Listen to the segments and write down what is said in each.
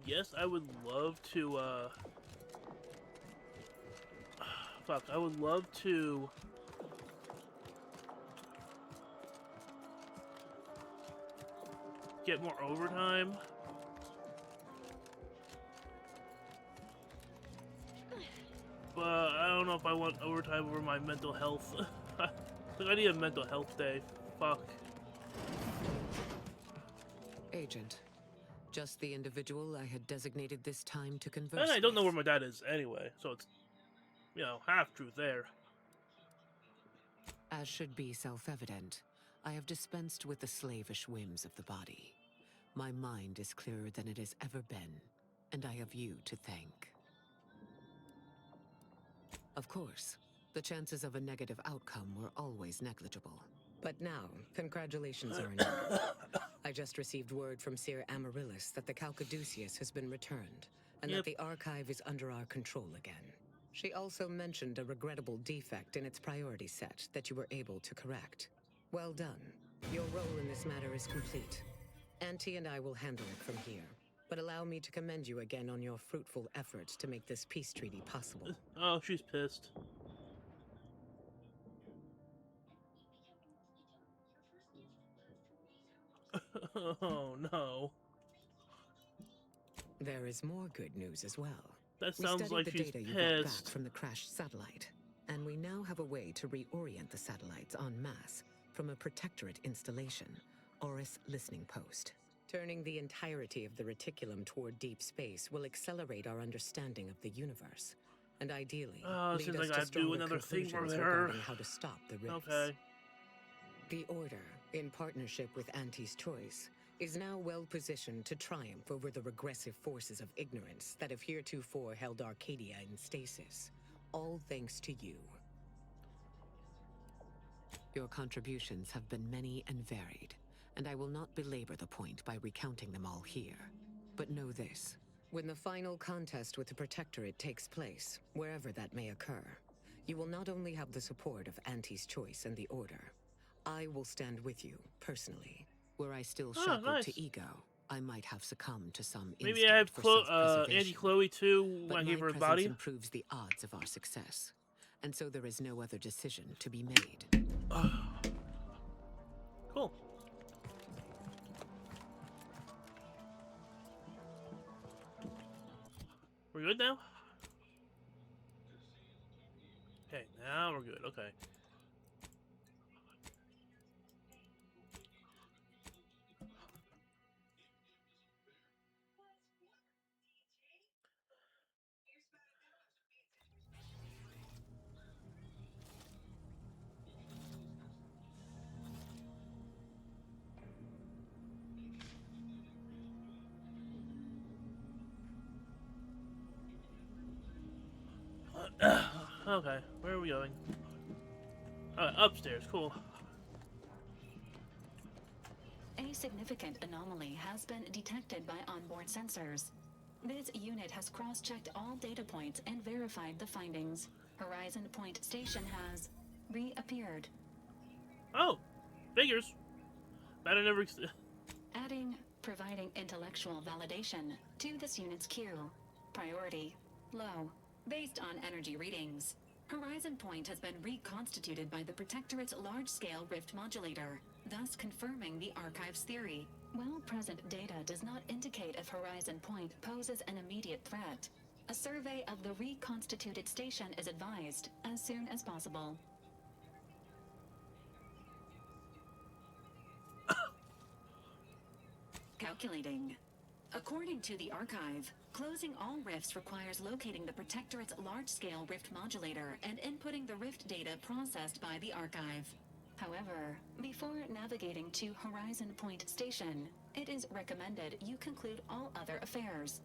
Yes, I would love to, fuck, I would love to get more overtime. But I don't know if I want overtime over my mental health. Like, I need a mental health day. Fuck. Agent, just the individual I had designated this time to converse And I don't know where with. my dad is anyway, so it's, you know, half truth there. As should be self-evident, I have dispensed with the slavish whims of the body. My mind is clearer than it has ever been, and I have you to thank. Of course, the chances of a negative outcome were always negligible. But now, congratulations are in order. I just received word from Seer Amaryllis that the Calcaduceus has been returned, and Yep. that the archive is under our control again. She also mentioned a regrettable defect in its priority set that you were able to correct. Well done. Your role in this matter is complete. Auntie and I will handle it from here, but allow me to commend you again on your fruitful efforts to make this peace treaty possible. Oh, she's pissed. Oh, no. There is more good news as well. That We sounds studied like the she's data you got back pissed. from the crashed satellite, and we now have a way to reorient the satellites en masse from a protectorate installation, Oris Listening Post. Turning the entirety of the reticulum toward deep space will accelerate our understanding of the universe, and ideally Oh, lead seems us like I to have to do stronger another thing for conclusions her. regarding how to stop the rifts. Okay. The Order, in partnership with Auntie's Choice, is now well positioned to triumph over the regressive forces of ignorance that have heretofore held Arcadia in stasis, all thanks to you. Your contributions have been many and varied, and I will not belabor the point by recounting them all here. But know this: when the final contest with the Protectorate takes place, wherever that may occur, you will not only have the support of Auntie's Choice and the Order, I will stand with you, personally. Were I still Oh, shackled nice. to ego, I might have succumbed to some Maybe I have instinct for self-preservation. Auntie Chloe too when But I my gave her a presence body. improves the odds of our success, and so there is no other decision to be made. Cool. We're good now? Okay, now we're good. Okay. Okay, where are we going? Upstairs. Cool. A significant anomaly has been detected by onboard sensors. This unit has cross-checked all data points and verified the findings. Horizon Point Station has reappeared. Oh, figures. That I never. Providing intellectual validation to this unit's queue. Priority low, based on energy readings. Horizon Point has been reconstituted by the Protectorate's large-scale rift modulator, thus confirming the Archive's theory. While present data does not indicate if Horizon Point poses an immediate threat, a survey of the reconstituted station is advised as soon as possible. Calculating. According to the Archive, closing all rifts requires locating the Protectorate's large-scale rift modulator and inputting the rift data processed by the Archive. However, before navigating to Horizon Point Station, it is recommended you conclude all other affairs.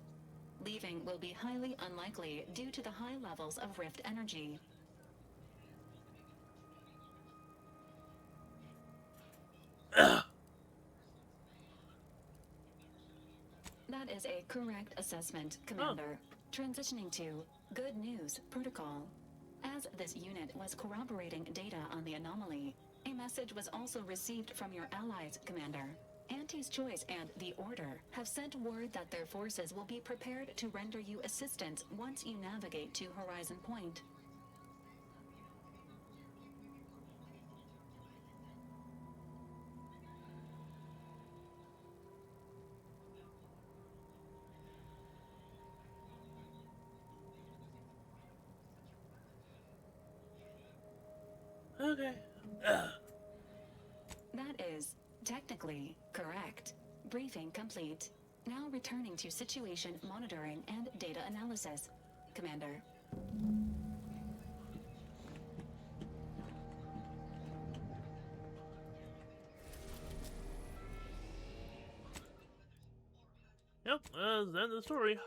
Leaving will be highly unlikely due to the high levels of rift energy. That is a correct assessment, Commander. Transitioning to Good News Protocol. As this unit was corroborating data on the anomaly, a message was also received from your allies, Commander. Auntie's Choice and the Order have sent word that their forces will be prepared to render you assistance once you navigate to Horizon Point. Okay. That is technically correct. Briefing complete. Now returning to situation monitoring and data analysis. Commander. Yep, that's the end of the story.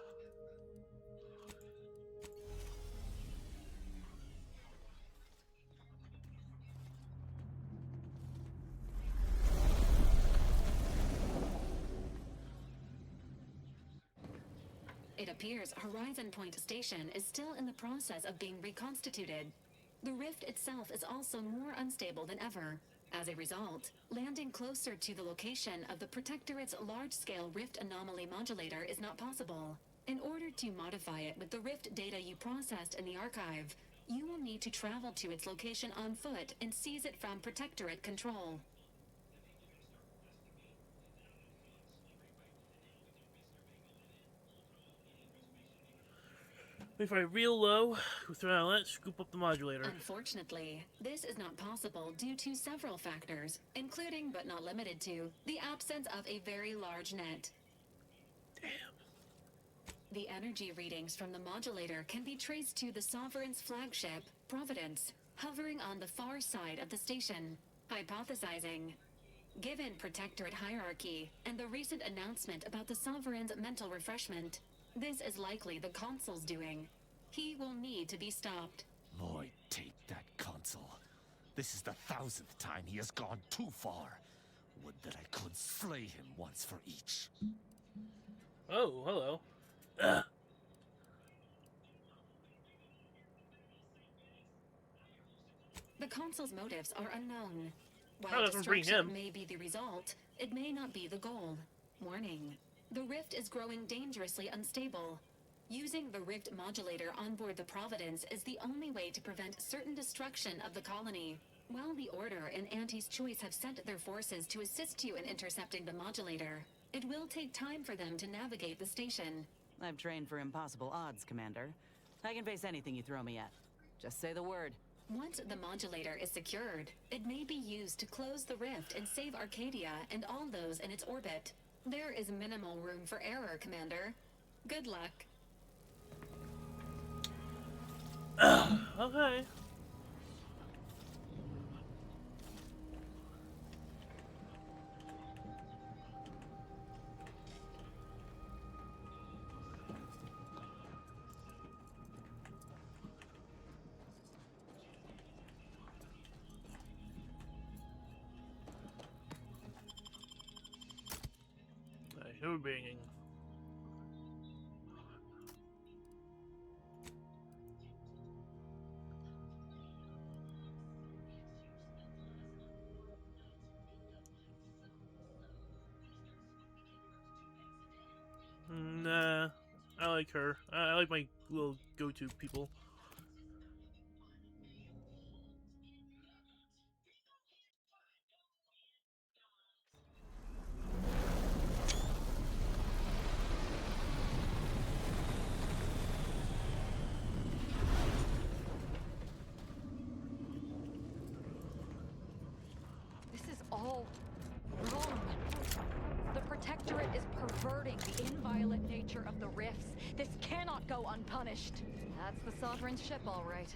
It appears Horizon Point Station is still in the process of being reconstituted. The rift itself is also more unstable than ever. As a result, landing closer to the location of the Protectorate's large-scale rift anomaly modulator is not possible. In order to modify it with the rift data you processed in the archive, you will need to travel to its location on foot and seize it from Protectorate control. We fly real low, go through an outlet, scoop up the modulator. Unfortunately, this is not possible due to several factors, including but not limited to the absence of a very large net. Damn. The energy readings from the modulator can be traced to the Sovereign's flagship, Providence, hovering on the far side of the station. Hypothesizing. Given Protectorate hierarchy and the recent announcement about the Sovereign's mental refreshment, this is likely the Consul's doing. He will need to be stopped. Lloyd, take that console. This is the 1000th time he has gone too far. Would that I could slay him once for each. Oh, hello. Ugh. The Consul's motives are unknown. How While does it bring destruction him? may be the result, it may not be the goal. Warning. The rift is growing dangerously unstable. Using the rift modulator on board the Providence is the only way to prevent certain destruction of the colony. While the Order and Auntie's Choice have sent their forces to assist you in intercepting the modulator, it will take time for them to navigate the station. I've trained for impossible odds, Commander. I can face anything you throw me at. Just say the word. Once the modulator is secured, it may be used to close the rift and save Arcadia and all those in its orbit. There is minimal room for error, Commander. Good luck. Okay. Human being. Nah, I like her. I like my little go-to people. This is all wrong. The Protectorate is perverting the inviolate nature of the rifts. This cannot go unpunished. That's the Sovereign's ship, all right.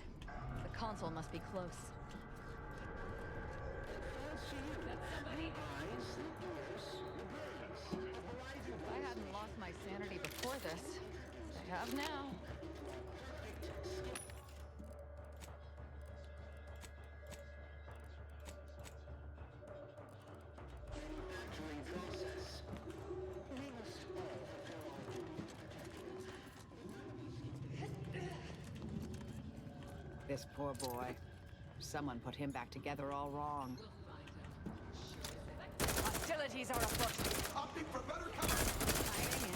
The Consul must be close. If I hadn't lost my sanity before this, I have now. This poor boy. Someone put him back together all wrong. Hostility! Casualties are afoot. Opting for better cover. Firing in.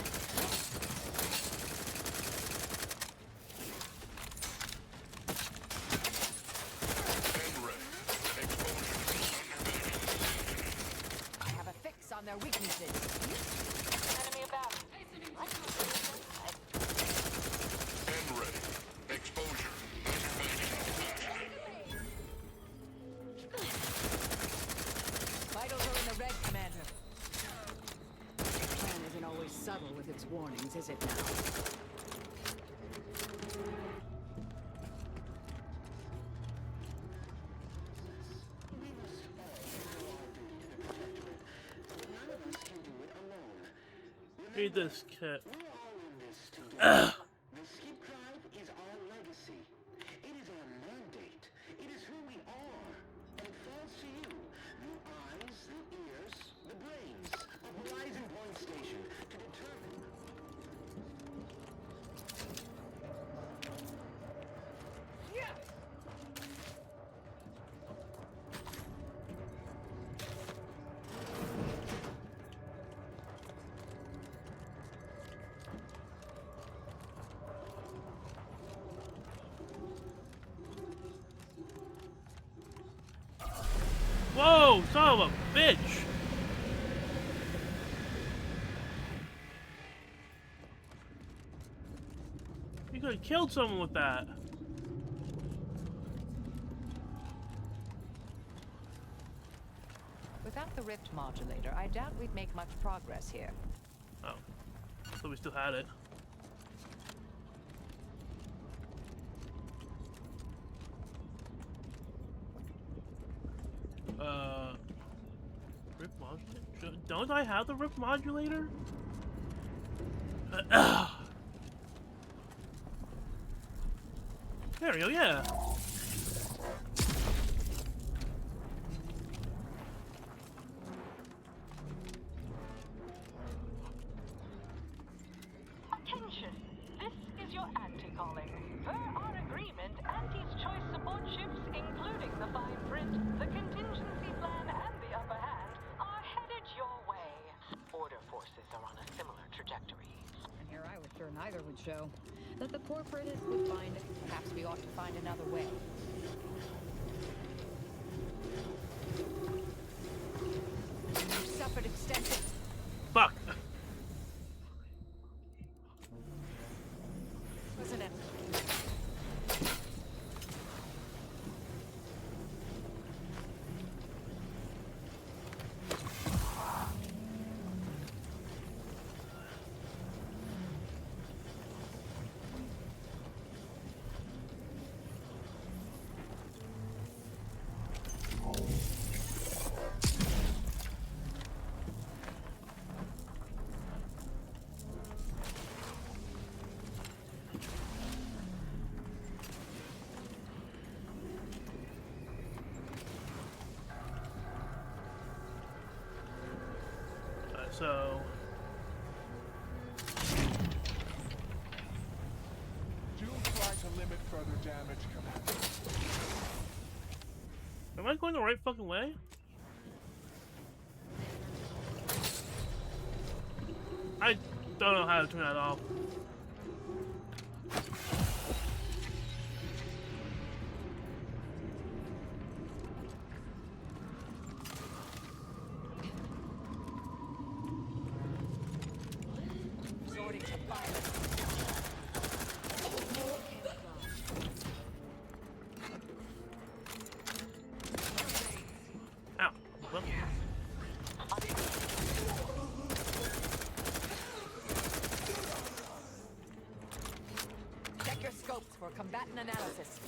I have a fix on their weaknesses. Enemy about. And ready. Exposure. Vitals are in the red, Commander. The plan isn't always subtle with its warnings, is it now? Read this kit. The skip drive is our legacy. It is our mandate. It is who we are. And it falls to you, the eyes, the ears, the brains of Horizon Point Station to determine. Whoa, son of a bitch! You could have killed someone with that. Without the rift modulator, I doubt we'd make much progress here. Oh, so we still had it. Rift modulator? Don't I have the rift modulator? There we go, yeah. Attention! This is your anti-calling. Per our agreement, Anti's choice support ships, including the fine print, the contingency plan, and the upper hand, are headed your way. Order forces are on a similar trajectory. And here I was sure neither would show. That the corporatists would find it. Perhaps we ought to find another way. You've suffered extensive. Fuck. Wasn't it? So Do try to limit further damage, Commander. am I going the right fucking way? I don't know how to turn that off. Resorting to violence. Ow. Well, Check your scopes for combatant analysis.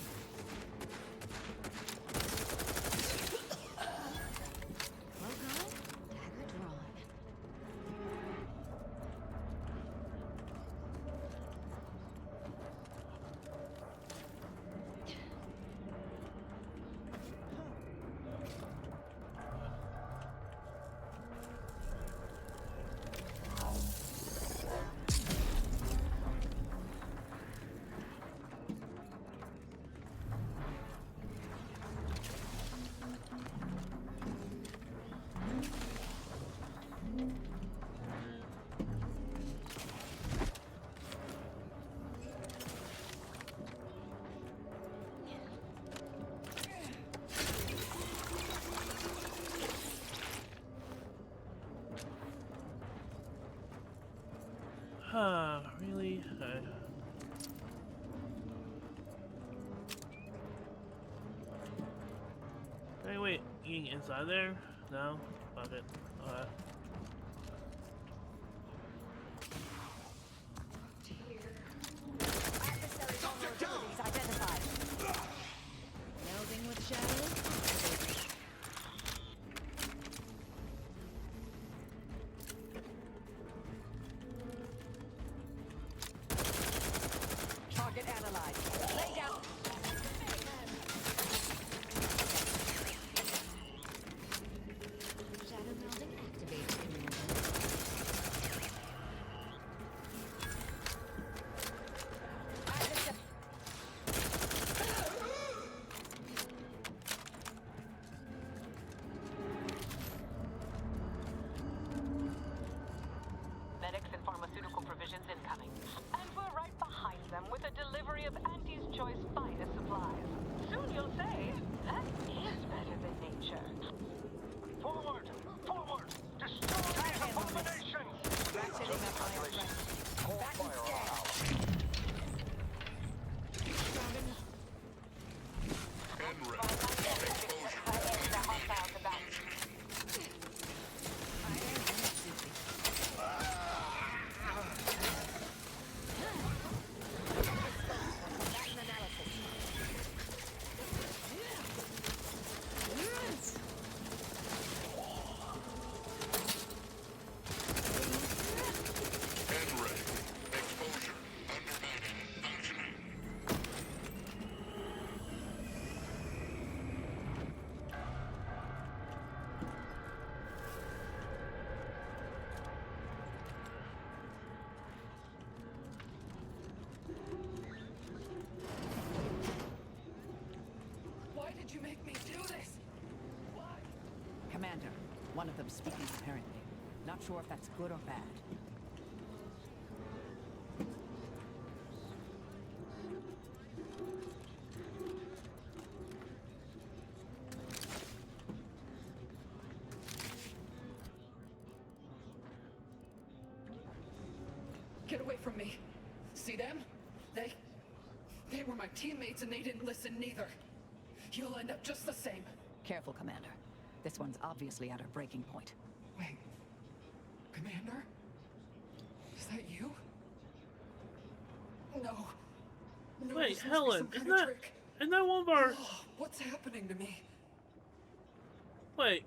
Dagger drawn. Really? Okay. Hey, wait, getting inside there? No? Fuck it. Alright. Adversary vulnerabilities identified. Melding with shadows. Target analyzed. Lay down. Shadow melding activated. Medics and pharmaceutical provisions incoming. And we're right behind them with a delivery of Auntie's Choice finest supplies. Soon you'll say, that is better than nature. Forward! Forward! Destroy the abominations! Ratcheting up my threat. Back and scan. Did you make me do this? Why? Commander, one of them speaking apparently. Not sure if that's good or bad. Get away from me. See them? They were my teammates and they didn't listen neither. You'll end up just the same. Careful, Commander. This one's obviously at her breaking point. Wait. Commander? Is that you? No. No, Wait, this must be Helen, some kind isn't of that trick. one of our... Oh, what's happening to me? Wait.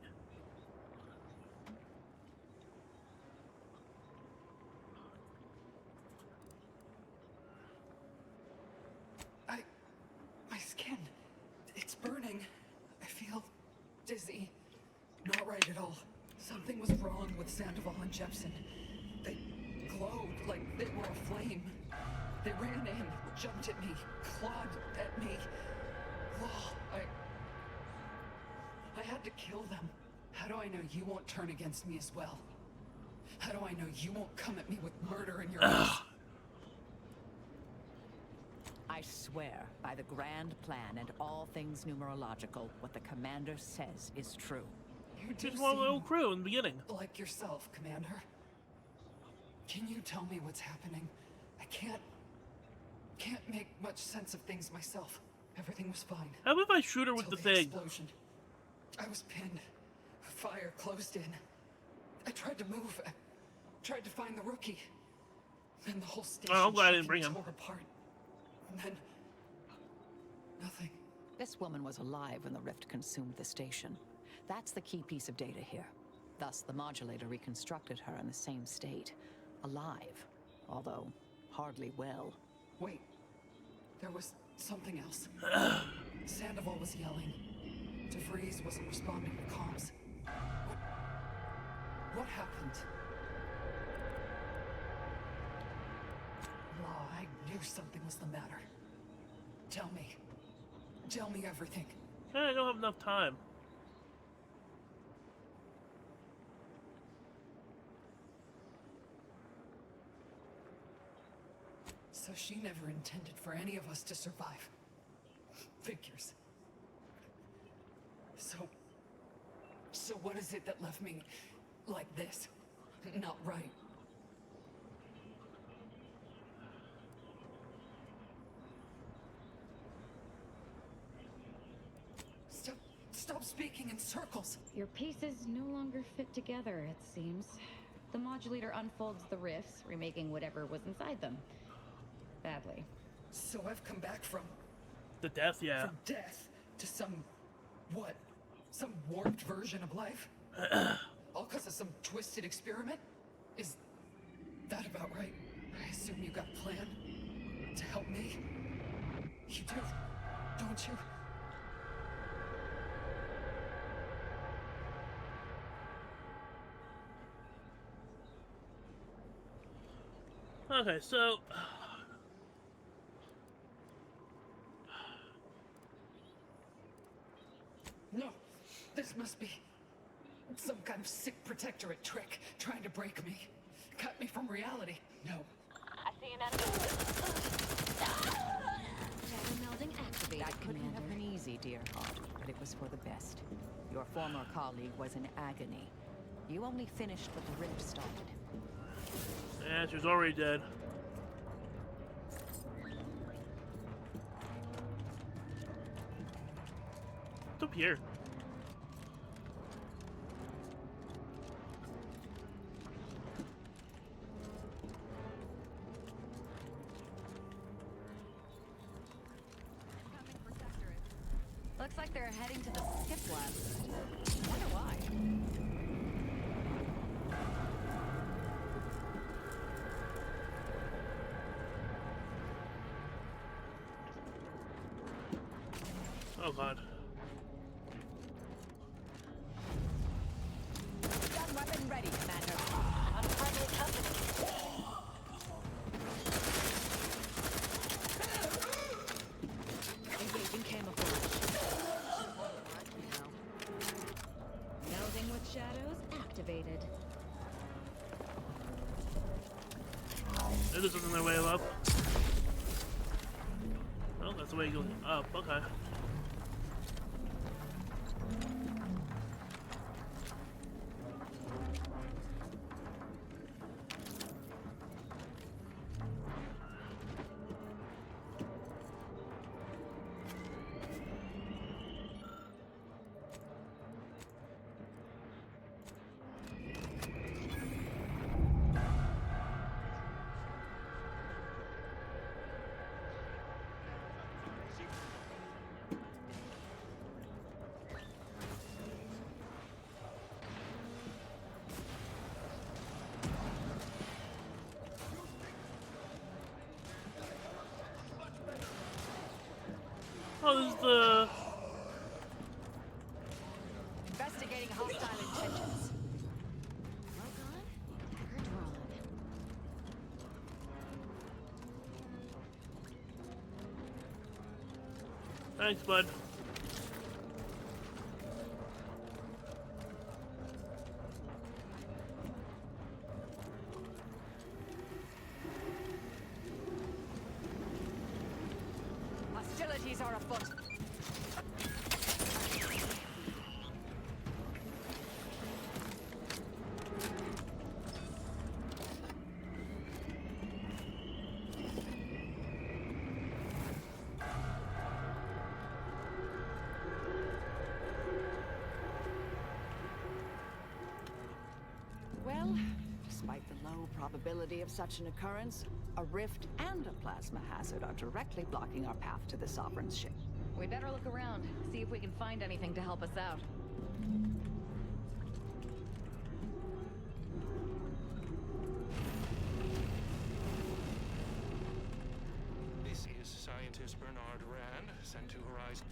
My skin. It's burning. I feel dizzy. Not right at all. Something was wrong with Sandoval and Jepson. They glowed like they were aflame. They ran in, jumped at me, clawed at me. Oh, I had to kill them. How do I know you won't turn against me as well? How do I know you won't come at me with murder in your eyes? I swear, by the grand plan and all things numerological, what the commander says is true. You do Just one little seem crew in the beginning. like yourself, Commander. Can you tell me what's happening? I can't make much sense of things myself. Everything was fine. How about if I shoot her with the Till thing? explosion. I was pinned. Fire closed in. I tried to move. I tried to find the rookie. Then the whole station Oh, I'm glad I didn't shook bring and him. tore apart. And then nothing. This woman was alive when the rift consumed the station. That's the key piece of data here. Thus, the modulator reconstructed her in the same state. Alive, although hardly well. Wait. There was something else. Sandoval was yelling. DeVries wasn't responding to comms. What happened? Law, I knew something was the matter. Tell me. Tell me everything. I don't have enough time. So she never intended for any of us to survive. Figures. So what is it that left me like this? Not right. spinning in circles. Your pieces no longer fit together, it seems. The modulator unfolds the rifts, remaking whatever was inside them. Badly. So I've come back from The death, yeah. from death to some what? Some warped version of life? All because of some twisted experiment? Is that about right? I assume you got a plan to help me? You do, don't you? Okay, so No, this must be some kind of sick protectorate trick trying to break me. Cut me from reality. No. I see an enemy. Shadow melding activated, That couldn't have Commander. been easy, dear heart, but it was for the best. Your former colleague was in agony. You only finished what the rift started. yeah, she was already dead. What's up here? Looks like they're heading to the skip lab. Wonder why. Oh god. Gun weapon ready, Commander. Unfriendly company. Engaging camouflage. Melding with shadows activated. This isn't their way up. Oh, that's the way you go up. Okay. Oh, this is the... Investigating hostile intentions. Well gone. Dagger drawn. Thanks, bud. Hostilities are afoot. Well, despite the low probability of such an occurrence, a rift and a plasma hazard are directly blocking our path to the Sovereign's ship. We better look around, see if we can find anything to help us out. This is scientist Bernard Rand, sent to Horizon.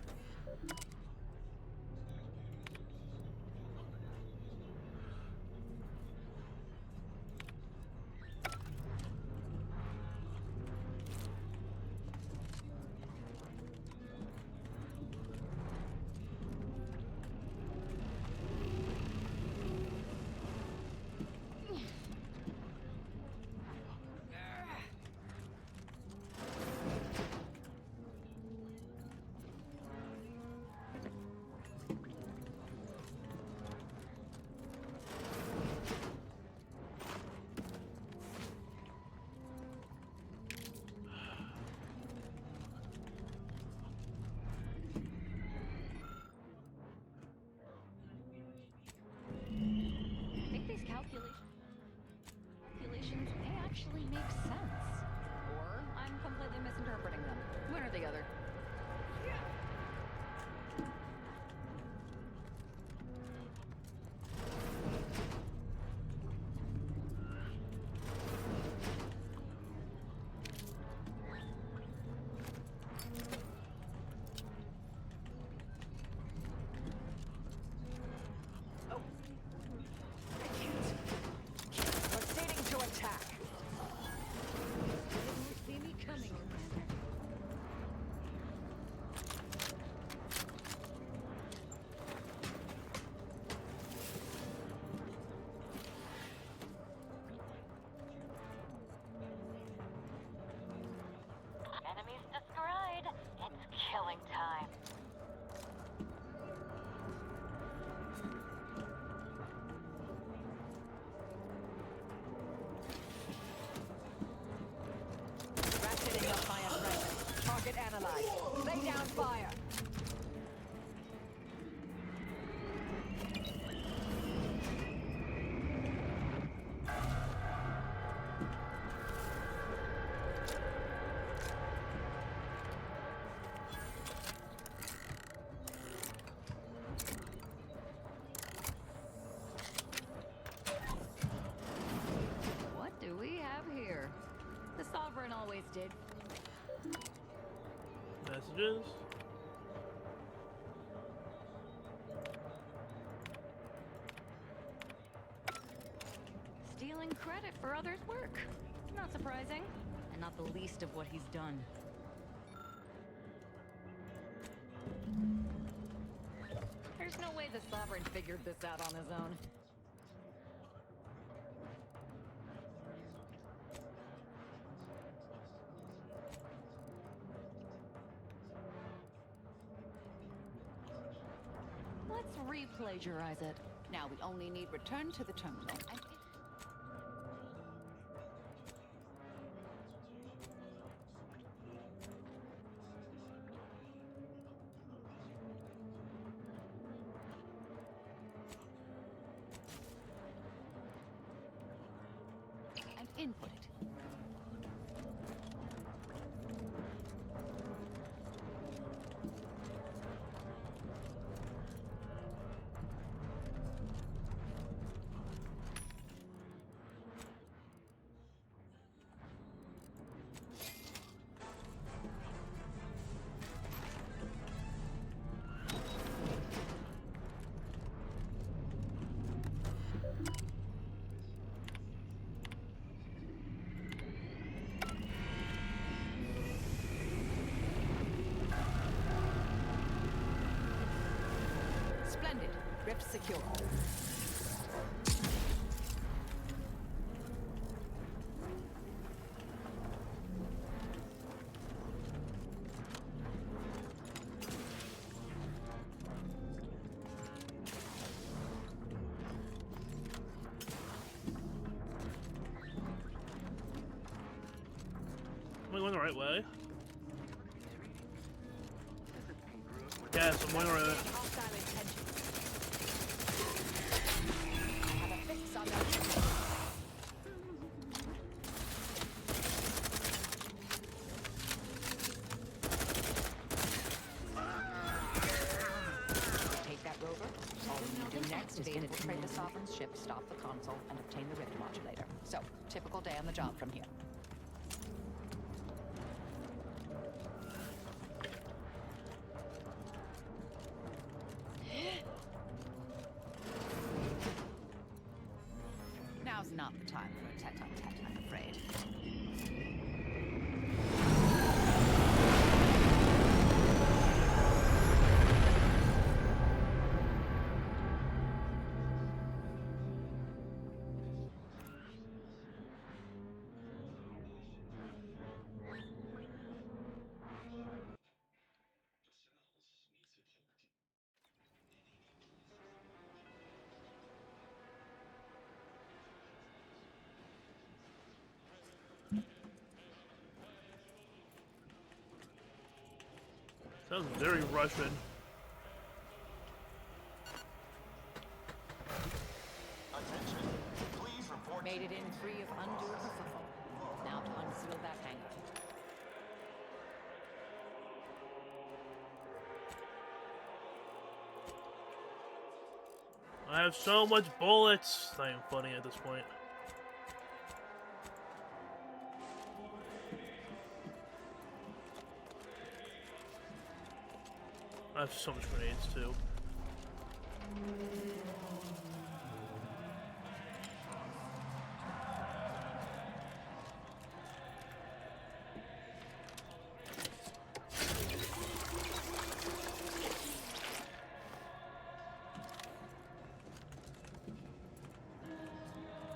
analyzed. Lay down fire. What do we have here? The Sovereign always did. Messages. Stealing credit for others' work. Not surprising, and not the least of what he's done. There's no way the Sovereign figured this out on his own. Let's re-plagiarize it. Now we only need return to the terminal and... input it. Splendid. Rift secure. Am I going the right way? Yes, I'm going the right way. Take that rover. All we need to do next is infiltrate the Sovereign's ship, stop the console, and obtain the rift modulator. So, typical day on the job from here. Now's not the time for a tete-a-tete, I'm afraid. Sounds very Russian. Attention. Please report. Made it in free of undue kerfuffle. Now to unseal that hangar. I have so much bullets. It's not even funny at this point. I have so much grenades too.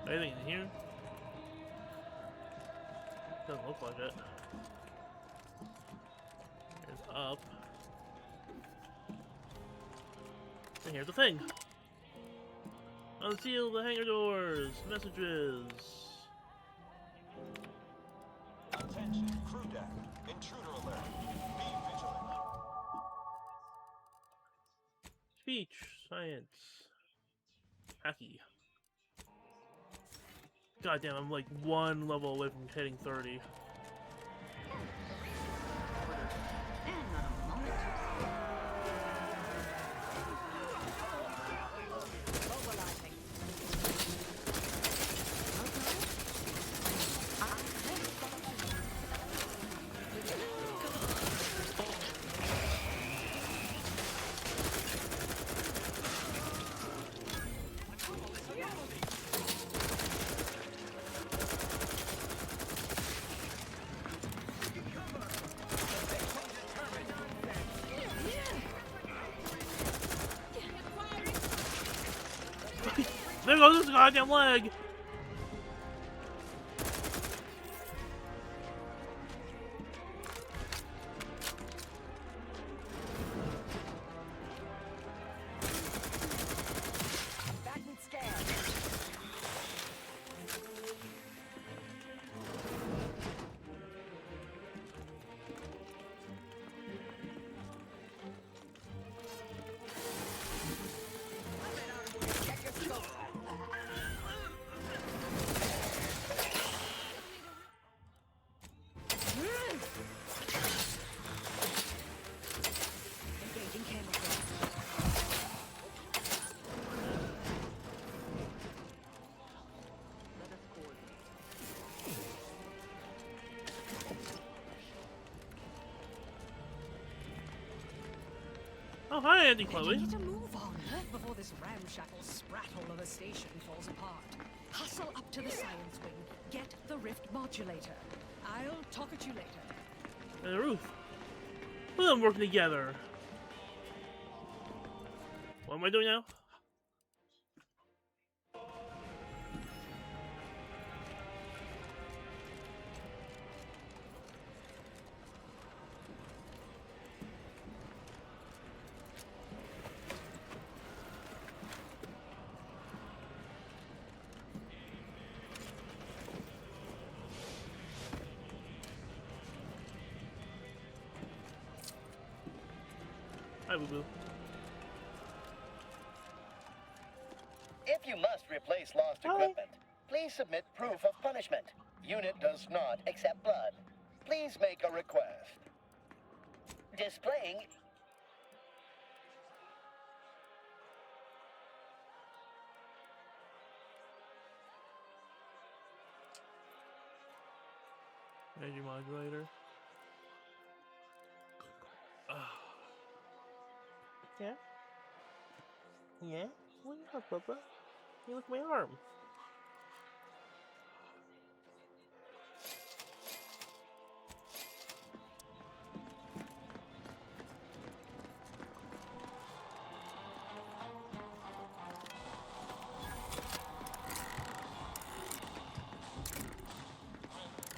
Anything in here? Doesn't look like it. Here's up. And here's the thing. Unseal the hangar doors. Messages. Attention, crew deck. Intruder alert. Be Speech, science, hacky. Goddamn, I'm like one level away from hitting 30. There goes this goddamn leg! Back and scared. Check your scope. Engaging camouflage. Let us coordinate. Oh, hi, Auntie Chloe. Get a move on before this ramshackle sprattle of a station falls apart. Hustle up to the science wing. Get the rift modulator. I'll talk at you later. And the roof. Look at them working together. What am I doing now? Hi, Boo Boo. If you must replace lost equipment, please submit proof of punishment. Unit does not accept blood. Please make a request. Displaying. Energy modulator. Yeah? Yeah? What do you have, Bubba? You look at my arm.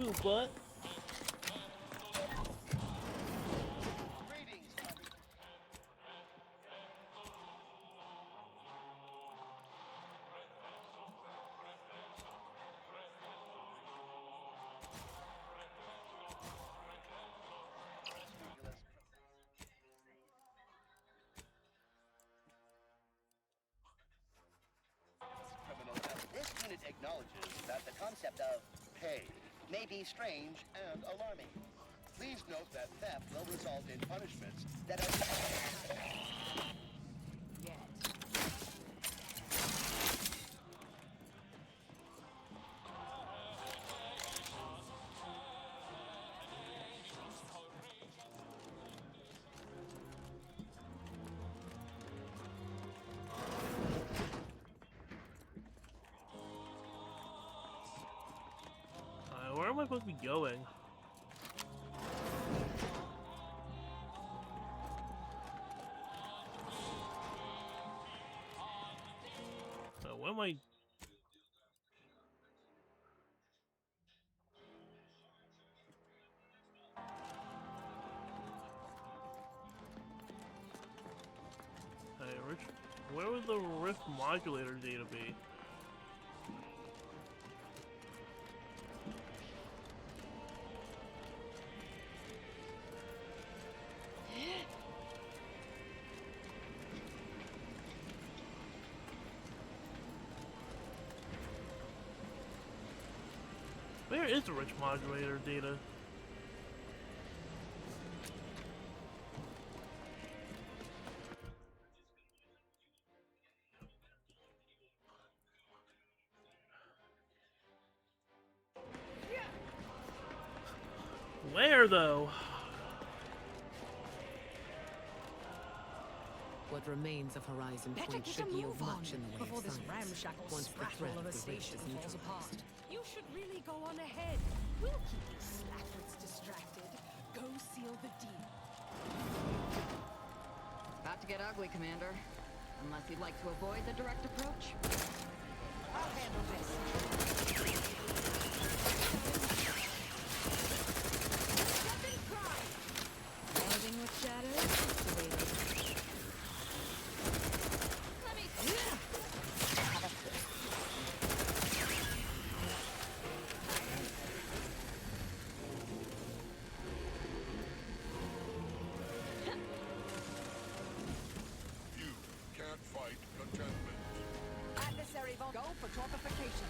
Ooh, butt. This unit acknowledges that the concept of pay may be strange and alarming. Please note that theft will result in punishments that are... Where am I supposed to be going? What am I... Hey, Rich, where would the rift modulator data be? is the rich modulator data? Where though? What remains of Horizon Point should yield much in the way of science. Once the threat of the rift is neutralized. You should really go on ahead. We'll keep you slackwits distracted. Go seal the deal. About to get ugly, Commander. Unless you'd like to avoid the direct approach. I'll handle this. Melding with shadows activated. Let me... You can't fight contentment. Adversary will go for torpification.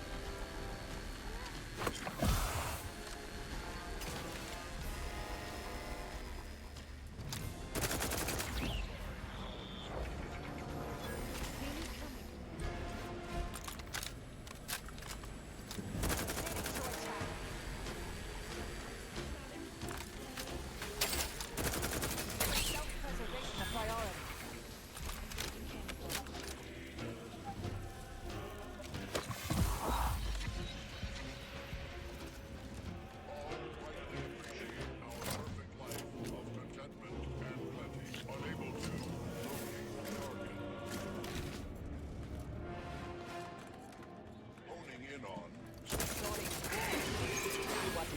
Self-preservation a priority.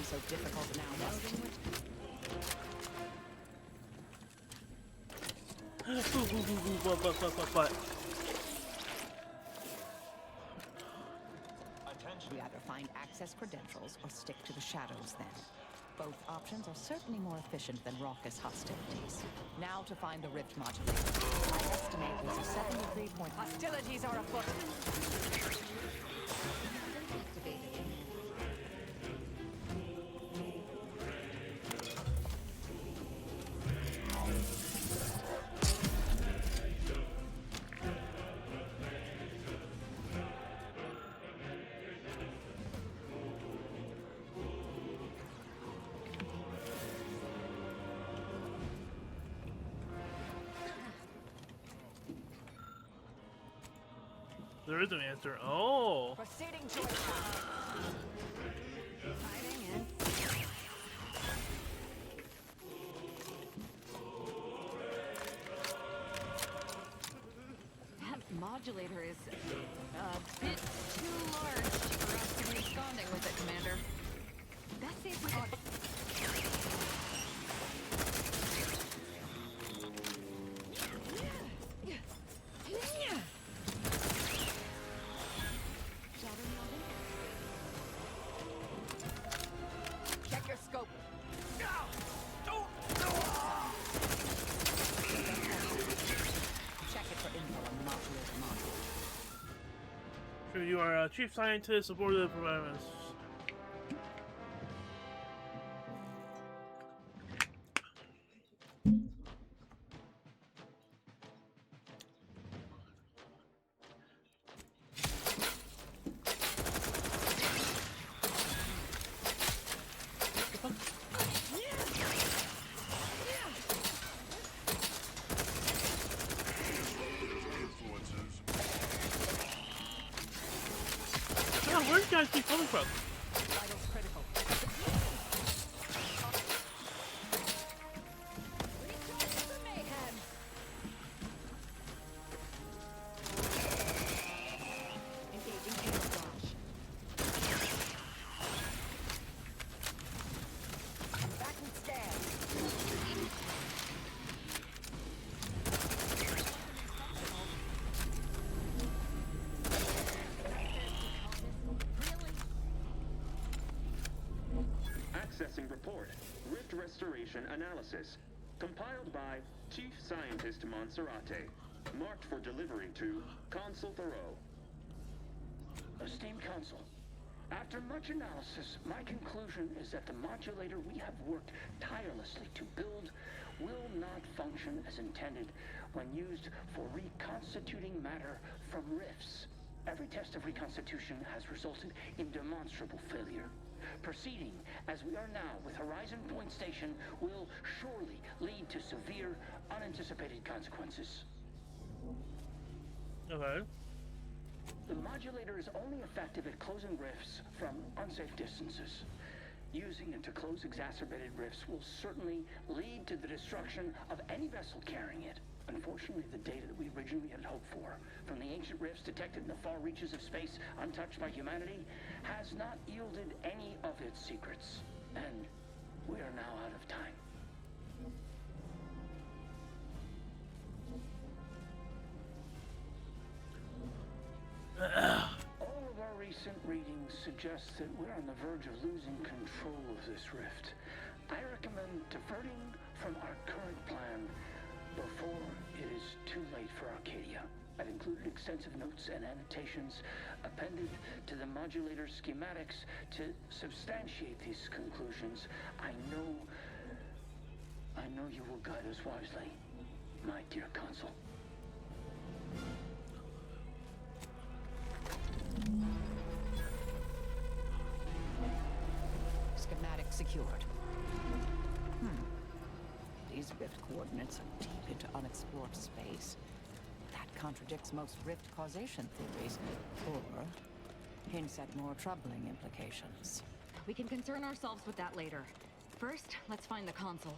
So difficult now, melding with What? we either find access credentials or stick to the shadows then. Both options are certainly more efficient than raucous hostilities. Now to find the rift modulator. I estimate there's a 73 point... Hostilities are afoot! There is an answer. Oh. Proceeding to attack. Hiding in. That modulator is a bit too large for us to be absconding with it, Commander. Let's see if we can... Check your scope. Check it for info on the modulator module. Sure, you are chief scientist aboard the Precipice. Where do you guys keep coming from? Vitals critical. Return to mayhem. Engaging camouflage. Back and scan. Accessing report. Rift restoration analysis. Compiled by Chief Scientist Monserrate. Marked for delivery to Consul Thoreau. Esteemed Consul, After much analysis, my conclusion is that the modulator we have worked tirelessly to build will not function as intended when used for reconstituting matter from rifts. Every test of reconstitution has resulted in demonstrable failure. Proceeding as we are now with Horizon Point Station will surely lead to severe, unanticipated consequences. Okay. The modulator is only effective at closing rifts from unsafe distances. Using it to close exacerbated rifts will certainly lead to the destruction of any vessel carrying it. Unfortunately, the data that we originally had hoped for from the ancient rifts detected in the far reaches of space untouched by humanity has not yielded any of its secrets. And we are now out of time. All of our recent readings suggest that we're on the verge of losing control of this rift. I recommend diverting from our current plan before it is too late for Arcadia. I've included extensive notes and annotations appended to the modulator schematics to substantiate these conclusions. I know you will guide us wisely, my dear Consul. Schematic secured. These rift coordinates are deep into unexplored space. That contradicts most rift causation theories, or hints at more troubling implications. We can concern ourselves with that later. First, let's find the console.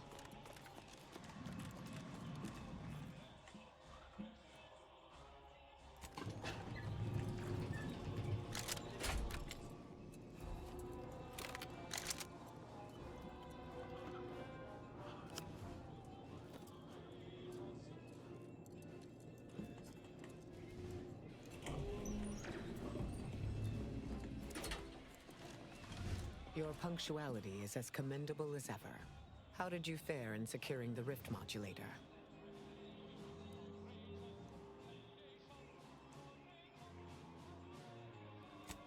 Your punctuality is as commendable as ever. How did you fare in securing the rift modulator?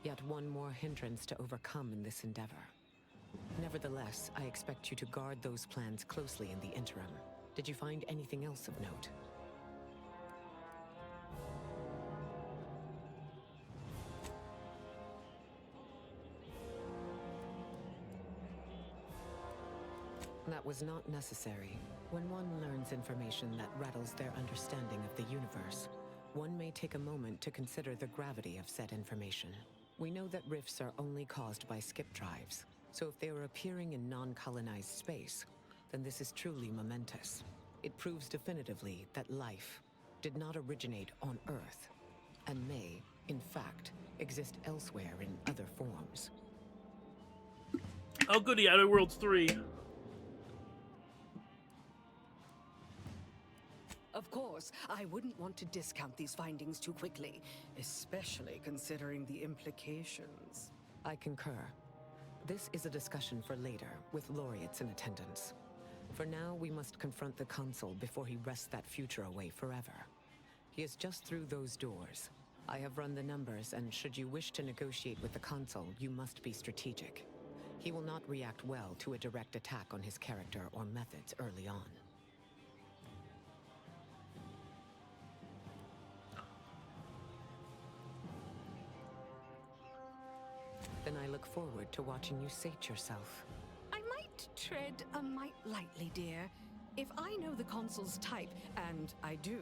Yet one more hindrance to overcome in this endeavor. Nevertheless, I expect you to guard those plans closely in the interim. Did you find anything else of note? That was not necessary. When one learns information that rattles their understanding of the universe, one may take a moment to consider the gravity of said information. We know that rifts are only caused by skip drives, so if they are appearing in non-colonized space, then this is truly momentous. It proves definitively that life did not originate on Earth, and may, in fact, exist elsewhere in other forms. Oh goody, Outer Worlds 3. Of course, I wouldn't want to discount these findings too quickly, especially considering the implications. I concur. This is a discussion for later, with laureates in attendance. For now, we must confront the Consul before he wrests that future away forever. He is just through those doors. I have run the numbers, and should you wish to negotiate with the Consul, you must be strategic. He will not react well to a direct attack on his character or methods early on. Then I look forward to watching you sate yourself. I might tread a mite lightly, dear. If I know the Consul's type, and I do,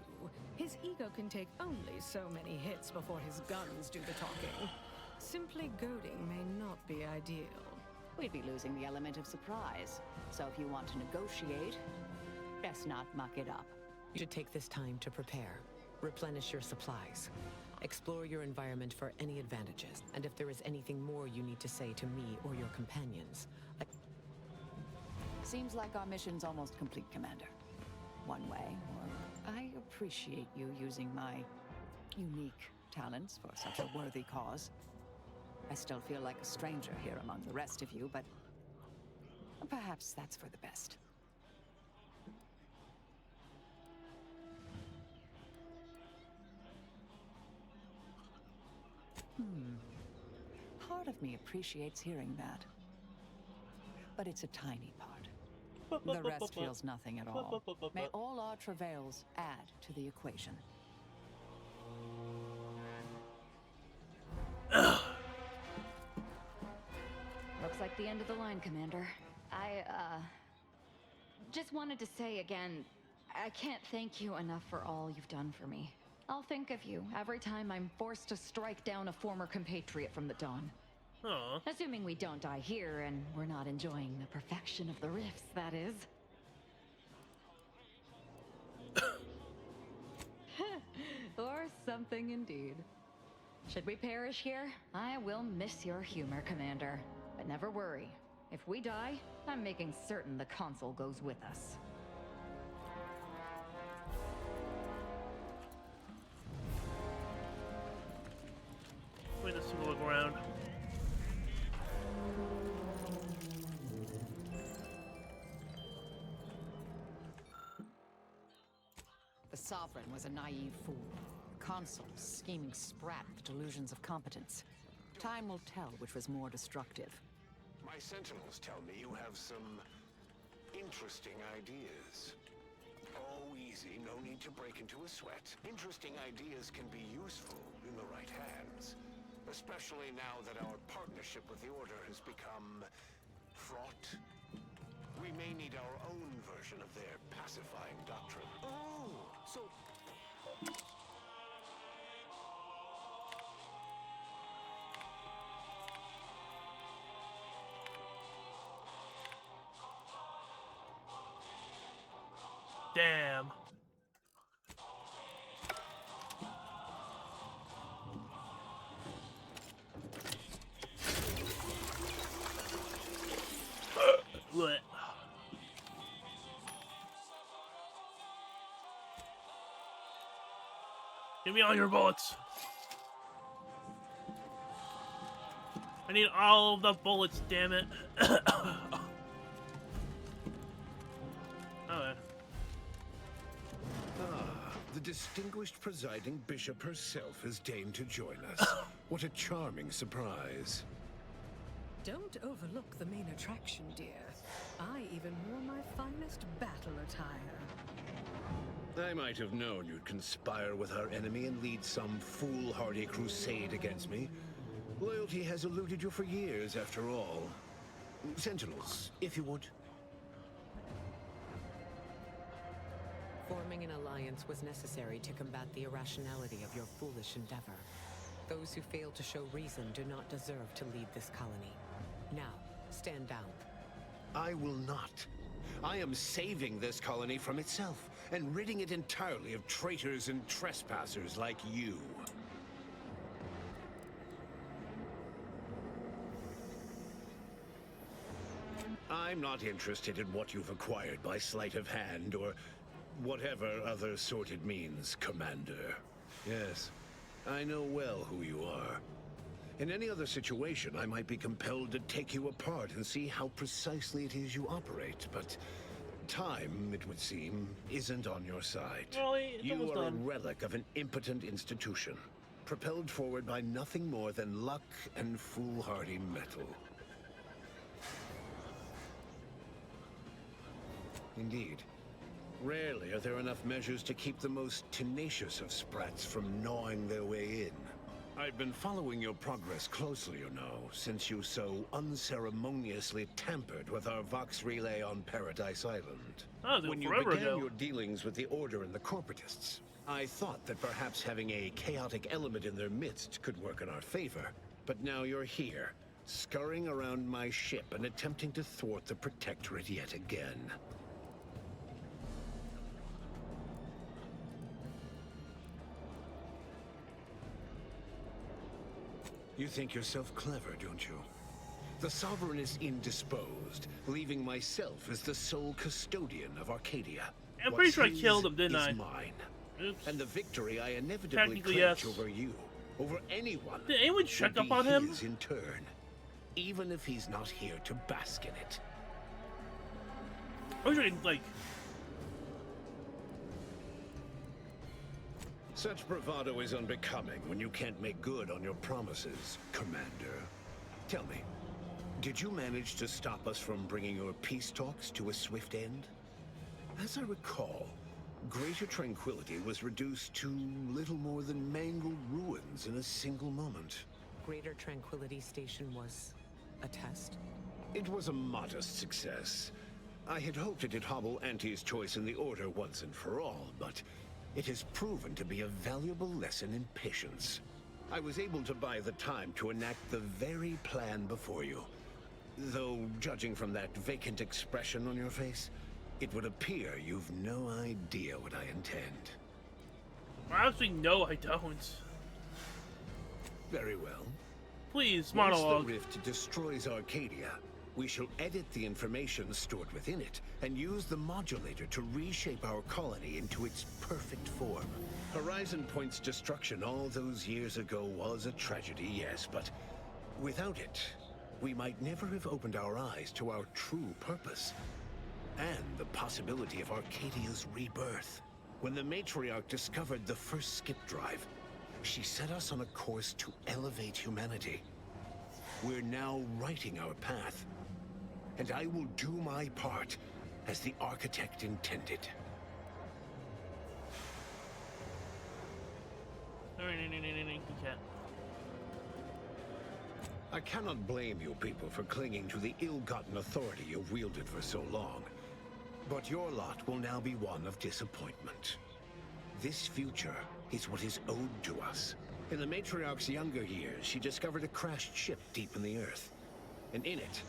his ego can take only so many hits before his guns do the talking. Simply goading may not be ideal. We'd be losing the element of surprise. So if you want to negotiate, best not muck it up. You should take this time to prepare. Replenish your supplies. Explore your environment for any advantages, and if there is anything more you need to say to me or your companions, Seems like our mission's almost complete, Commander. One way, or I appreciate you using my unique talents for such a worthy cause. I still feel like a stranger here among the rest of you, but perhaps that's for the best. part of me appreciates hearing that. But it's a tiny part. The rest feels nothing at all. May all our travails add to the equation. Looks like the end of the line, Commander. I just wanted to say again, I can't thank you enough for all you've done for me. I'll think of you every time I'm forced to strike down a former compatriot from the Dawn. Aww. Assuming we don't die here and we're not enjoying the perfection of the rifts, that is. Or something indeed. Should we perish here, I will miss your humor, Commander. But never worry. If we die, I'm making certain the console goes with us. Wait a single look around. The Sovereign was a naive fool. The Consul, scheming sprat with delusions of competence. Time will tell which was more destructive. My sentinels tell me you have some interesting ideas. Oh, easy, no need to break into a sweat. Interesting ideas can be useful in the right hands. Especially now that our partnership with the Order has become fraught. We may need our own version of their pacifying doctrine. Oh, so... Damn. What? Give me all your bullets. I need all of the bullets, damn it. Okay. The distinguished presiding bishop herself has deigned to join us. What a charming surprise. Don't overlook the main attraction, dear. I even wore my finest battle attire. I might have known you'd conspire with our enemy and lead some foolhardy crusade against me. Loyalty has eluded you for years, after all. Sentinels, if you would. Forming an alliance was necessary to combat the irrationality of your foolish endeavor. Those who fail to show reason do not deserve to lead this colony. Now, stand down. I will not. I am saving this colony from itself, and ridding it entirely of traitors and trespassers like you. I'm not interested in what you've acquired by sleight of hand, or whatever other sordid means, Commander. Yes, I know well who you are. In any other situation, I might be compelled to take you apart and see how precisely it is you operate, but time, it would seem, isn't on your side. Well, you are a relic of an impotent institution, propelled forward by nothing more than luck and foolhardy metal. Indeed. Rarely are there enough measures to keep the most tenacious of sprats from gnawing their way in. I've been following your progress closely, you know, since you so unceremoniously tampered with our Vox relay on Paradise Island. When you began your dealings with the Order and the Corporatists, I thought that perhaps having a chaotic element in their midst could work in our favor. But now you're here, scurrying around my ship and attempting to thwart the Protectorate yet again. You think yourself clever, don't you? The Sovereign is indisposed, leaving myself as the sole custodian of Arcadia. I'm pretty sure I killed him, didn't I? Mine. Oops. And the victory I inevitably clinch yes. over you, over anyone, did anyone check up on him? His in turn, even if he's not here to bask in it. I was like... Such bravado is unbecoming when you can't make good on your promises, Commander. Tell me, did you manage to stop us from bringing your peace talks to a swift end? As I recall, Greater Tranquility was reduced to little more than mangled ruins in a single moment. Greater Tranquility Station was a test? It was a modest success. I had hoped it'd hobble Auntie's choice in the Order once and for all, but it has proven to be a valuable lesson in patience. I was able to buy the time to enact the very plan before you. Though, judging from that vacant expression on your face, it would appear you've no idea what I intend. Actually, no, I don't. Very well. Please, Once monologue. the rift destroys Arcadia, we shall edit the information stored within it and use the modulator to reshape our colony into its perfect form. Horizon Point's destruction all those years ago was a tragedy, yes, but without it, we might never have opened our eyes to our true purpose and the possibility of Arcadia's rebirth. When the Matriarch discovered the first skip drive, she set us on a course to elevate humanity. We're now writing our path, and I will do my part as the architect intended. I cannot blame you people for clinging to the ill-gotten authority you've wielded for so long. But your lot will now be one of disappointment. This future is what is owed to us. In the Matriarch's younger years, she discovered a crashed ship deep in the Earth. And in it,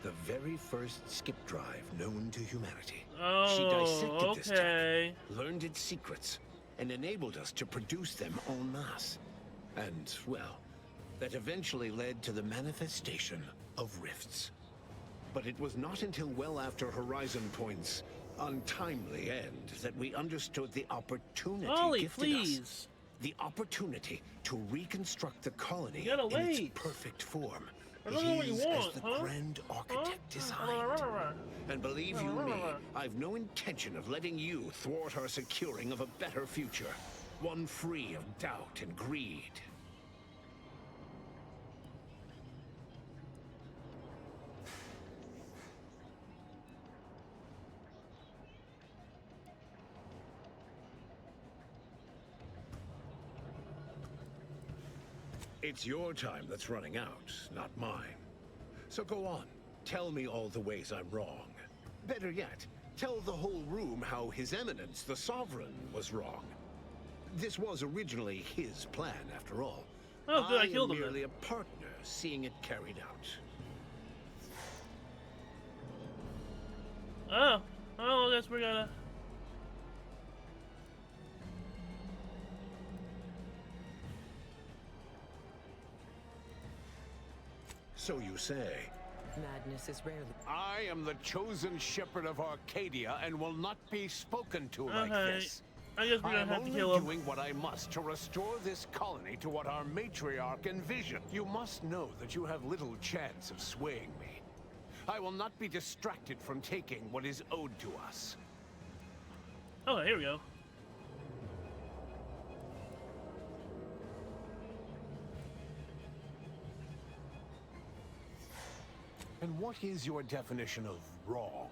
the very first skip drive known to humanity. She dissected this tech, learned its secrets, and enabled us to produce them en masse. And, well, that eventually led to the manifestation of rifts. But it was not until well after Horizon Point's untimely end that we understood the opportunity gifted us. The opportunity to reconstruct the colony in its perfect form. It is as the Grand Architect designed. And believe you me, I've no intention of letting you thwart our securing of a better future. One free of doubt and greed. It's your time that's running out, not mine. So go on, tell me all the ways I'm wrong. Better yet, tell the whole room how His Eminence, the Sovereign, was wrong. This was originally his plan, after all. Oh, good, I killed him am merely a partner, seeing it carried out. Oh, I guess we're gonna... So you say. Madness is rarely... I am the chosen shepherd of Arcadia and will not be spoken to like this. I guess we're gonna have to kill him. I'm only doing what I must to restore this colony to what our matriarch envisioned. You must know that you have little chance of swaying me. I will not be distracted from taking what is owed to us. Oh, here we go. And what is your definition of wrong?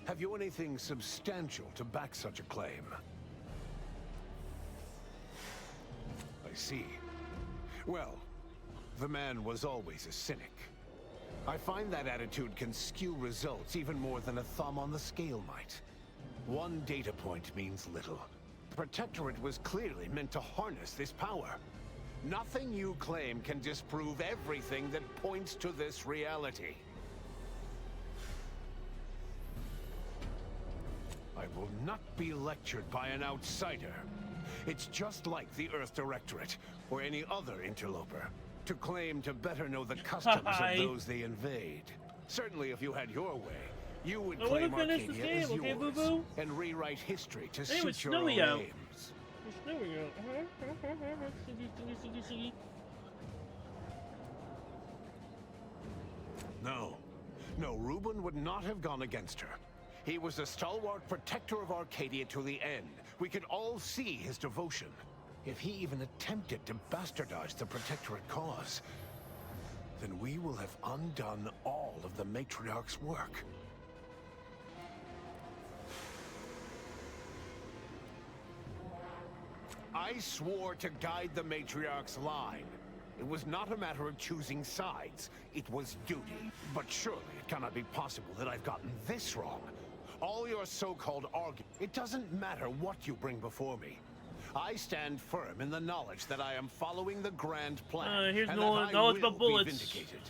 Have you anything substantial to back such a claim? I see. Well, the man was always a cynic. I find that attitude can skew results even more than a thumb on the scale might. One data point means little. The Protectorate was clearly meant to harness this power. Nothing you claim can disprove everything that points to this reality. I will not be lectured by an outsider. It's just like the Earth Directorate, or any other interloper, to claim to better know the customs of those they invade. Certainly if you had your way, you would claim Arcadia as yours, and rewrite history to suit your own aims. It's snowy out. No, Reuben would not have gone against her. He was a stalwart protector of Arcadia to the end. We could all see his devotion. If he even attempted to bastardize the Protectorate cause, then we will have undone all of the Matriarch's work. I swore to guide the Matriarch's line. It was not a matter of choosing sides. It was duty. But surely it cannot be possible that I've gotten this wrong. All your so-called argument, it doesn't matter what you bring before me. I stand firm in the knowledge that I am following the grand plan, here's and no that I knowledge will about bullets. be vindicated.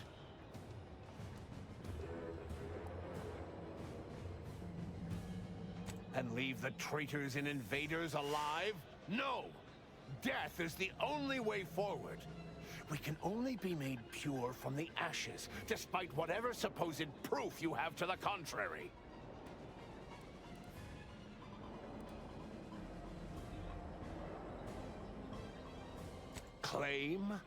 And leave the traitors and invaders alive? No! Death is the only way forward. We can only be made pure from the ashes, despite whatever supposed proof you have to the contrary. Claim?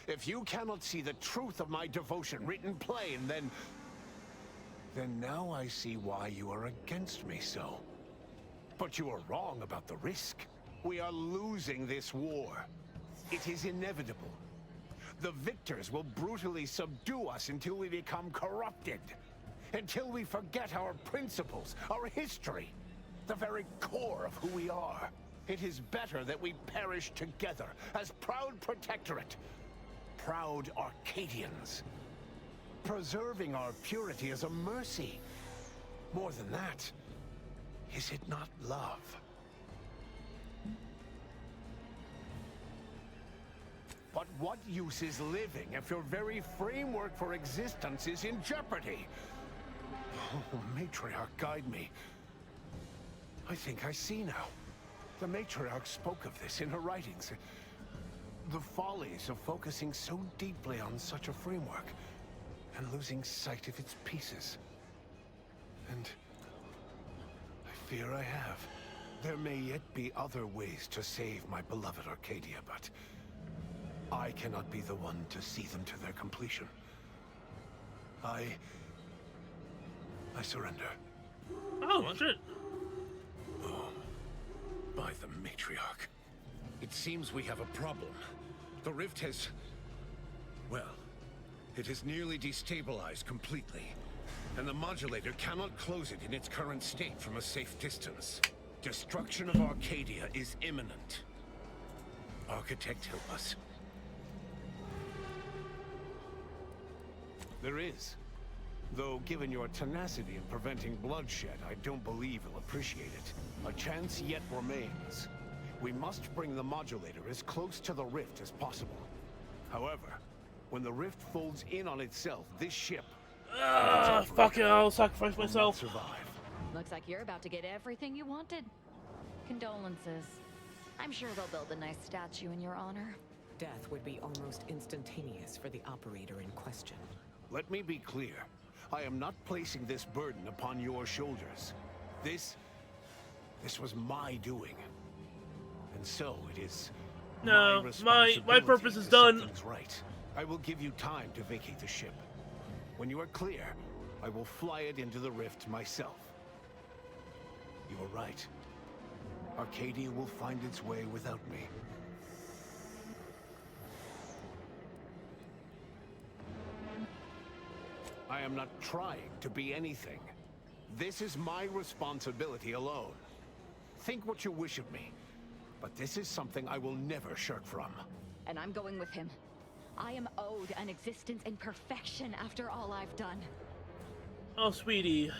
If you cannot see the truth of my devotion written plain, then now I see why you are against me so. But you are wrong about the risk. We are losing this war. It is inevitable. The victors will brutally subdue us until we become corrupted. Until we forget our principles, our history, the very core of who we are. It is better that we perish together as proud protectorate, proud Arcadians. Preserving our purity is a mercy. More than that, is it not love? But what use is living if your very framework for existence is in jeopardy? Oh, Matriarch, guide me. I think I see now. The Matriarch spoke of this in her writings. The follies of focusing so deeply on such a framework and losing sight of its pieces. And I fear I have. There may yet be other ways to save my beloved Arcadia, but I cannot be the one to see them to their completion. I surrender. Oh, shit. Oh, by the Matriarch. It seems we have a problem. The rift has... well, it has nearly destabilized completely. And the modulator cannot close it in its current state from a safe distance. Destruction of Arcadia is imminent. Architect, help us. There is. Though, given your tenacity in preventing bloodshed, I don't believe he'll appreciate it. A chance yet remains. We must bring the modulator as close to the rift as possible. However, when the rift folds in on itself, this ship... fuck it, I'll sacrifice myself. Survive. Looks like you're about to get everything you wanted. Condolences. I'm sure they'll build a nice statue in your honor. Death would be almost instantaneous for the operator in question. Let me be clear. I am not placing this burden upon your shoulders. This was my doing. And so it is no, my purpose is done. Right. I will give you time to vacate the ship. When you are clear, I will fly it into the rift myself. You are right. Arcadia will find its way without me. I am not trying to be anything. This is my responsibility alone. Think what you wish of me, but this is something I will never shirk from. And I'm going with him. I am owed an existence in perfection after all I've done. Oh, sweetie.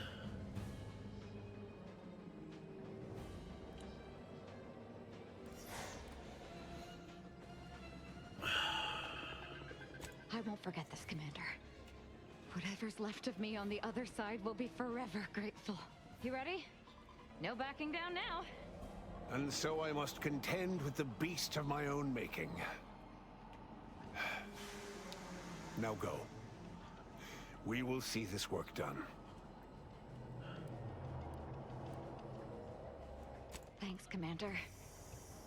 I won't forget this, Commander. Whatever's left of me on the other side will be forever grateful. You ready? No backing down now. And so I must contend with the beast of my own making. Now go. We will see this work done. Thanks, Commander.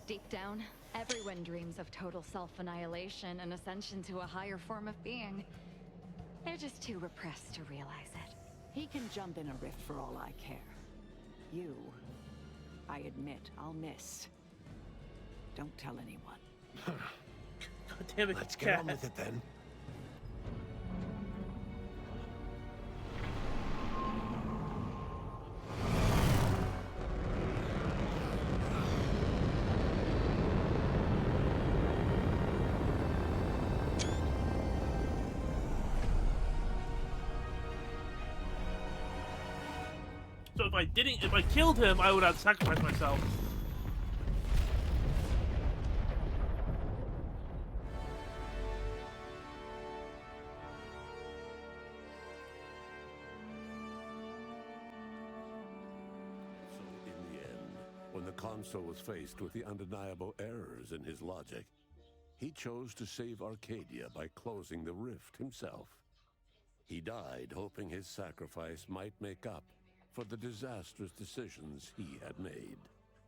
Deep down, everyone dreams of total self-annihilation and ascension to a higher form of being. They're just too repressed to realize it. He can jump in a rift for all I care. You, I admit, I'll miss. Don't tell anyone. God damn it, Let's get on with it then. So if I killed him, I would have sacrificed myself. So in the end, when the consul was faced with the undeniable errors in his logic, he chose to save Arcadia by closing the rift himself. He died hoping his sacrifice might make up for the disastrous decisions he had made.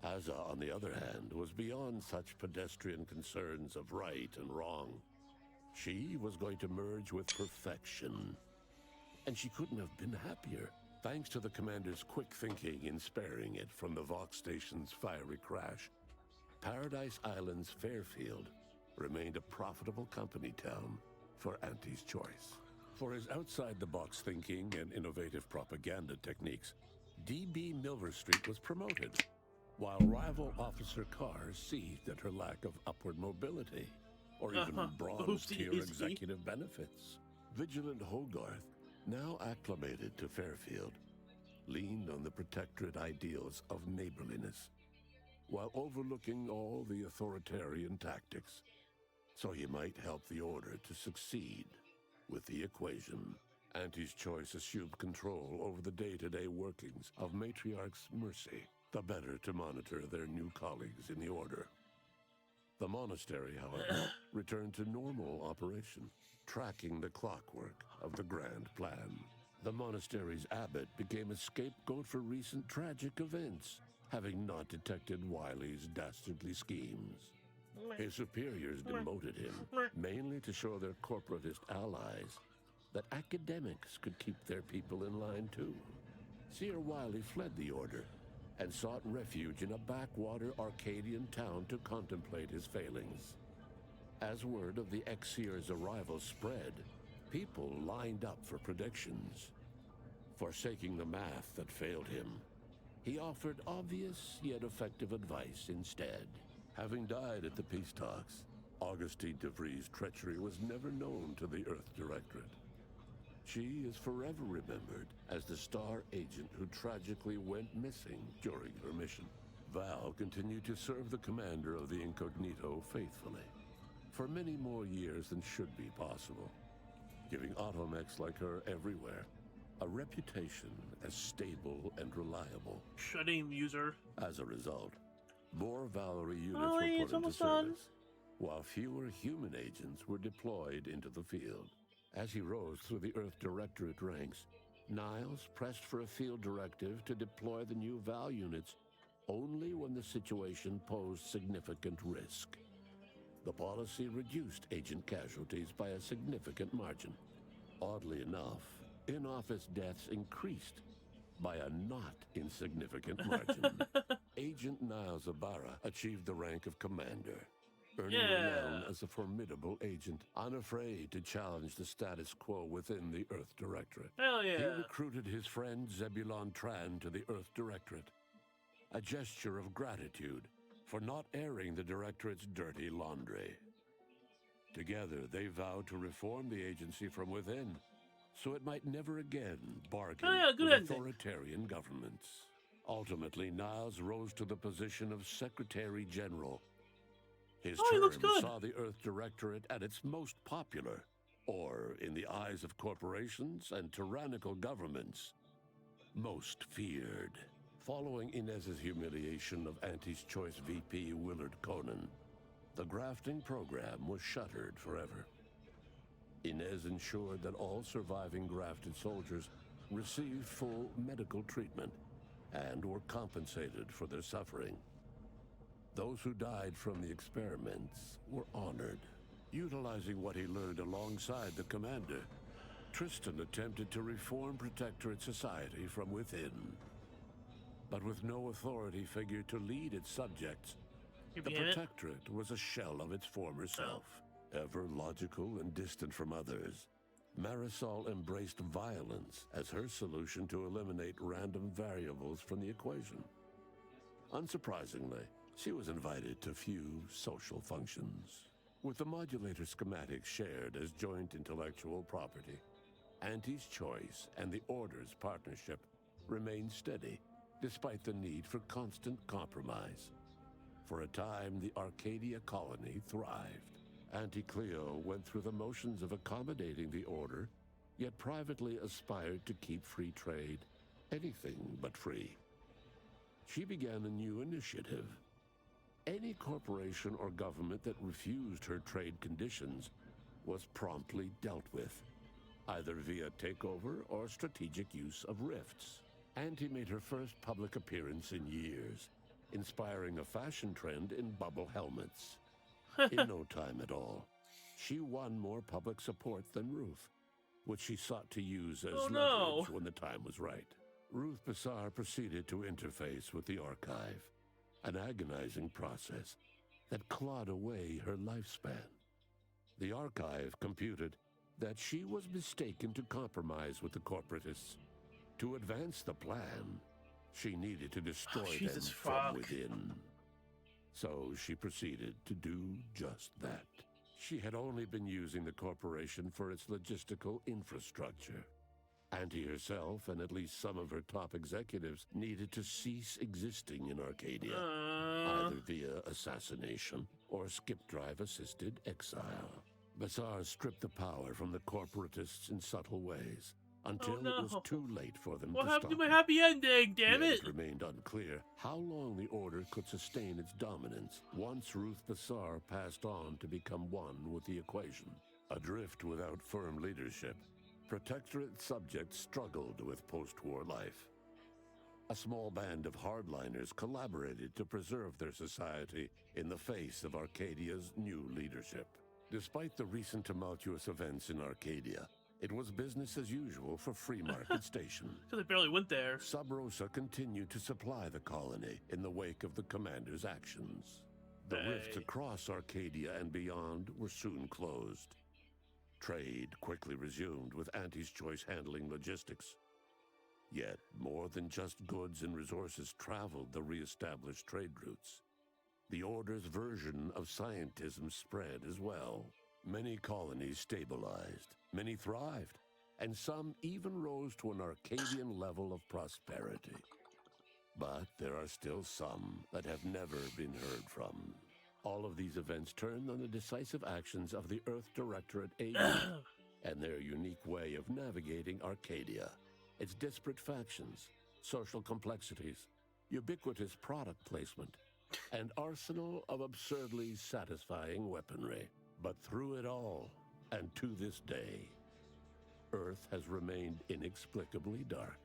Azza, on the other hand, was beyond such pedestrian concerns of right and wrong. She was going to merge with perfection. And she couldn't have been happier, thanks to the commander's quick thinking in sparing it from the Vox station's fiery crash. Paradise Island's Fairfield remained a profitable company town for Auntie's Choice. For his outside-the-box thinking and innovative propaganda techniques, D.B. Milverstreet was promoted, while rival Officer Carr seized at her lack of upward mobility, or even bronze-tier executive benefits. Vigilant Hogarth, now acclimated to Fairfield, leaned on the Protectorate ideals of neighborliness, while overlooking all the authoritarian tactics, so he might help the Order to succeed with the equation. Auntie's Choice assumed control over the day-to-day workings of Matriarch's Mercy, the better to monitor their new colleagues in the Order. The monastery, however, returned to normal operation, tracking the clockwork of the grand plan. The monastery's abbot became a scapegoat for recent tragic events, having not detected Wiley's dastardly schemes. His superiors demoted him, mainly to show their corporatist allies that academics could keep their people in line too. Seer Wiley fled the Order and sought refuge in a backwater Arcadian town to contemplate his failings. As word of the ex-seer's arrival spread, people lined up for predictions. Forsaking the math that failed him, he offered obvious yet effective advice instead. Having died at the peace talks, Augustine DeVries' treachery was never known to the Earth Directorate. She is forever remembered as the star agent who tragically went missing during her mission. Val continued to serve the commander of the Incognito faithfully, for many more years than should be possible, giving automechs like her everywhere a reputation as stable and reliable. I didn't even use her. As a result, more Valerie units were put into service, while fewer human agents were deployed into the field. As he rose through the Earth Directorate ranks, Niles pressed for a field directive to deploy the new Val units only when the situation posed significant risk. The policy reduced agent casualties by a significant margin. Oddly enough, in-office deaths increased by a not insignificant margin. Agent Niles Ibarra achieved the rank of commander, earning renown as a formidable agent, unafraid to challenge the status quo within the Earth Directorate. Hell yeah. He recruited his friend Zebulon Tran to the Earth Directorate, a gesture of gratitude for not airing the Directorate's dirty laundry. Together, they vowed to reform the agency from within, so it might never again bargain with authoritarian governments. Ultimately, Niles rose to the position of Secretary General. His term saw the Earth Directorate at its most popular, or, in the eyes of corporations and tyrannical governments, most feared. Following Inez's humiliation of Auntie's Choice VP Willard Conan, the grafting program was shuttered forever. Inez ensured that all surviving grafted soldiers received full medical treatment and were compensated for their suffering. Those who died from the experiments were honored. Utilizing what he learned alongside the commander, Tristan attempted to reform Protectorate society from within. But with no authority figure to lead its subjects, the Protectorate was a shell of its former self. Ever logical and distant from others, Marisol embraced violence as her solution to eliminate random variables from the equation. Unsurprisingly, she was invited to few social functions. With the modulator schematics shared as joint intellectual property, Auntie's Choice and the Order's partnership remained steady, despite the need for constant compromise. For a time, the Arcadia colony thrived. Auntie Cleo went through the motions of accommodating the Order, yet privately aspired to keep free trade anything but free. She began a new initiative. Any corporation or government that refused her trade conditions was promptly dealt with, either via takeover or strategic use of rifts. Auntie made her first public appearance in years, inspiring a fashion trend in bubble helmets. In no time at all, she won more public support than Ruth, which she sought to use as leverage when the time was right. Ruth Bassar proceeded to interface with the archive, an agonizing process that clawed away her lifespan. The archive computed that she was mistaken to compromise with the corporatists. To advance the plan, she needed to destroy them from within. So she proceeded to do just that. She had only been using the corporation for its logistical infrastructure. Auntie herself and at least some of her top executives needed to cease existing in Arcadia, either via assassination or skip-drive-assisted exile. Bassar stripped the power from the corporatists in subtle ways, until it was too late for them to stop. What happened to my happy ending, damn it? It remained unclear how long the Order could sustain its dominance once Ruth Bassar passed on to become one with the equation. Adrift without firm leadership, Protectorate subjects struggled with post-war life. A small band of hardliners collaborated to preserve their society in the face of Arcadia's new leadership. Despite the recent tumultuous events in Arcadia, it was business as usual for Free Market Station. Because they barely went there. Sub Rosa continued to supply the colony in the wake of the commander's actions. The rifts across Arcadia and beyond were soon closed. Trade quickly resumed, with Auntie's Choice handling logistics. Yet, more than just goods and resources traveled the re-established trade routes. The Order's version of scientism spread as well. Many colonies stabilized, many thrived, and some even rose to an Arcadian level of prosperity. But there are still some that have never been heard from. All of these events turned on the decisive actions of the Earth Directorate AU and their unique way of navigating Arcadia, its disparate factions, social complexities, ubiquitous product placement, and arsenal of absurdly satisfying weaponry. But through it all, and to this day, Earth has remained inexplicably dark.